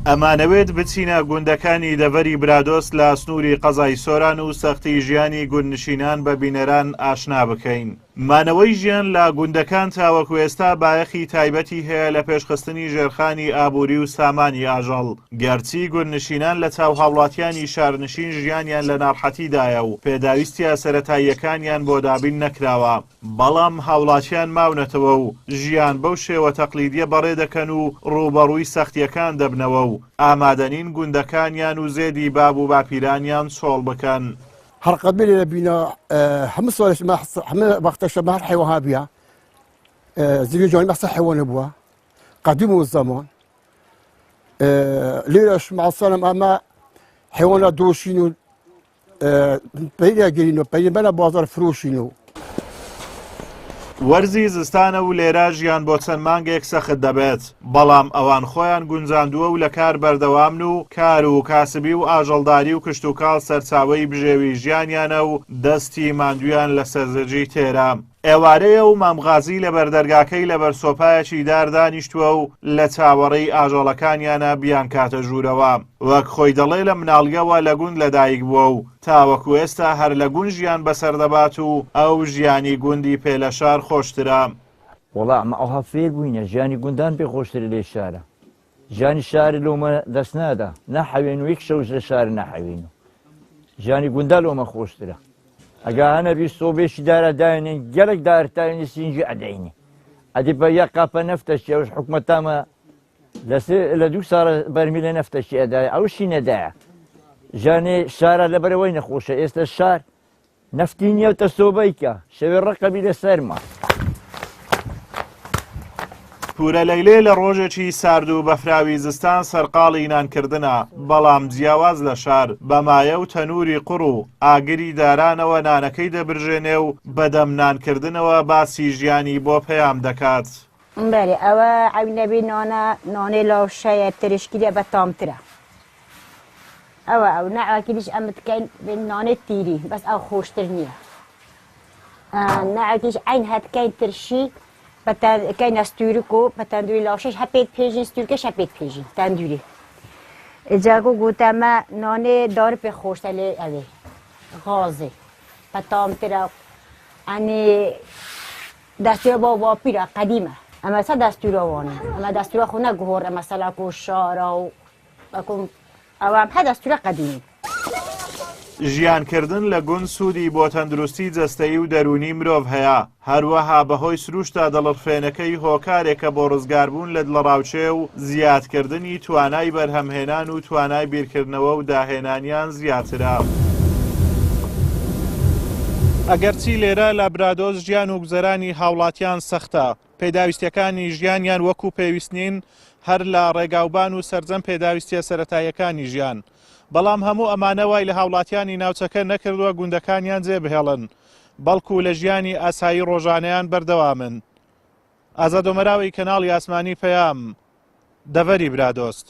ئەمانەوێت بچینە گوندەکانی دەڤەری برادۆست لە سنووری قەزای سۆران و سەختی ژیانی گوندنشینان بە بینەران ئاشنا بکەین. مانەوەی ژیان لە گوندەکان تاوەکو ئێستا بایەخی تایبەتی هەیە لە پێشخستنی ژێرخانی ئابووری و سامانی ئاژەڵ. گەرچی گوندنشینان لە چاو هاوڵاتیانی شارنشین ژیانیان لە ناڕحەتیدایە و پێداویستیە سەرەتاییەکانیان بۆ دابین نەکراوە، بەڵام هاوڵاتیان ماونەتەوە و ژیان بەو شێوە تەقلیدیە بەڕێ دەکەن و ڕووبەڕووی سەختیەکان دەبنەوە و ئامادەنین گوندەکانیان و زێدی باب و باپیرانیان چۆڵ بکەن. هر قبيلة بينا هم صارش ما هم وقتش ما حيوانها بيا زي جوني ما صح حيوان ابوها قديم الزمان ليش مع السلام اما حيوانات دوشينو بينا جينو بينا بازار فروشينو وەرزی زستانە و لێرە ژیان بۆ چەند مانگێک سەخت دەبێت، بەڵام ئەوان خۆیان گونجاندووە و لە کار بەردەوامن و کار و کاسبی و ئاژەڵداری و کشت و کاڵ سەرچاوەی بژێوی ژیانیانە و دەستی ماندویان لە سەرزەجی تێرە. ئێوارەیە و مامغازی لە بەردەرگاکەی لە بەرسۆپایەکی داردانیشتووە و لە چاوەڕێی ئاژەڵەکانیانە بیان کاتە ژوورەوە. وەک خۆی دەڵێ لە مناڵیەوە لە گوند لەدایک بووە و تاوەکو ئێستا هەر لە گوند ژیان بەسەر دەبات و ئەو ژیانی گوندی پێ لە شار خۆشترە. وەڵا ئەمە ئەوها فێر بووینە ژیانی گوندان پێ خۆشترە لێ شارە. ژیانی شارە لۆمە دەست نادا، نەحەوێن و یەک شەوش لە شارە نەحەوێن و ژیانی گوندا لۆمە خۆشترە. ئەگە هەنە بی سۆبێشی دارە داێنین گەلێک دارتاوێنی سینجی ئەدەینی ئەدی بە یەک قاپە نەفتەشی ئەوش حکومەتامە لە دوو ساڵە بەرمیلە نەفتەشی ئەدایە ئەوشی نەدایە. ژانێ شارە لەبەرەوەی نەخۆشە، ئێستا شار نەفتی نیەوتە سۆبەیکە شەوێ ڕقەبی لە سەرما. پورە لەیلێ لە ڕۆژێکی سارد و بەفراوی زستان سەرقاڵی نانکردنە، بەڵام جیاواز لە شار بەمایە و تەنووری قوڕ و ئاگری دارانەوە نانەکەی دەبرژێنێ و بەدەم نانکردنەوە باسی ژیانی بۆ پەیام دەکات. بەێ ئەوە ئەوینەبی نانێ لەو شەیە ترشکیە بە تامترە ئەوە ئەو نەعاکیش ئەمە بکەین نانێت تیری بەس ئەو خۆشتر نییە. نەعاکیش عین هەتکەین ترشی کەینە ستورک و بە تەندوری لاشش هەپێت پێژین ستورکەش هەپێت پێژین تەندوری ئجاگو گوتەمە نانێ دار پێ خۆشتە لێ ئەوێ غازێ بە تامترە ئەنێ دەستورە بۆ واپیرە قەدیمە ئەمە سە دەستورەوانە ئەمە دەستورە خۆ نەگوهۆر ئەمە سەلاک و شارە و ئەوام هە دەستورە قەدیمی. ژیانکردن لە گوند سوودی بۆ تەندروستی جەستەیی و دەرونی مرۆڤ هەیە، هەروەها بەهۆی سروشتا دڵڕفێنەکەی هۆکارێکە بۆ ڕزگاربوون لە دڵڕاوچێ و زیادکردنی توانای بەرهەمهێنان و توانای بیرکردنەوە و داهێنانیان زیاترە. ئەگەرچی لێرە لە برادۆز ژیان و گوزەرانی هاوڵاتیان سەختە، پێداویستیەکانی ژیانیان وەکو پێویستنین هەر لە ڕێگاوبان و سەرجەم پێداویستیە سەرەتاییەکانی ژیان. بەڵام هەموو ئەمانە وای لە هاوڵاتیانی ناوچەکە نەکردووە گوندەکانیان جێبهێڵن، بەڵکو لە ژیانی ئاسایی ڕۆژانەیان بەردەوامن. ئازاد ئۆمەراوی کەناڵی ئاسمانی پەیام، دەڤەری برادۆست.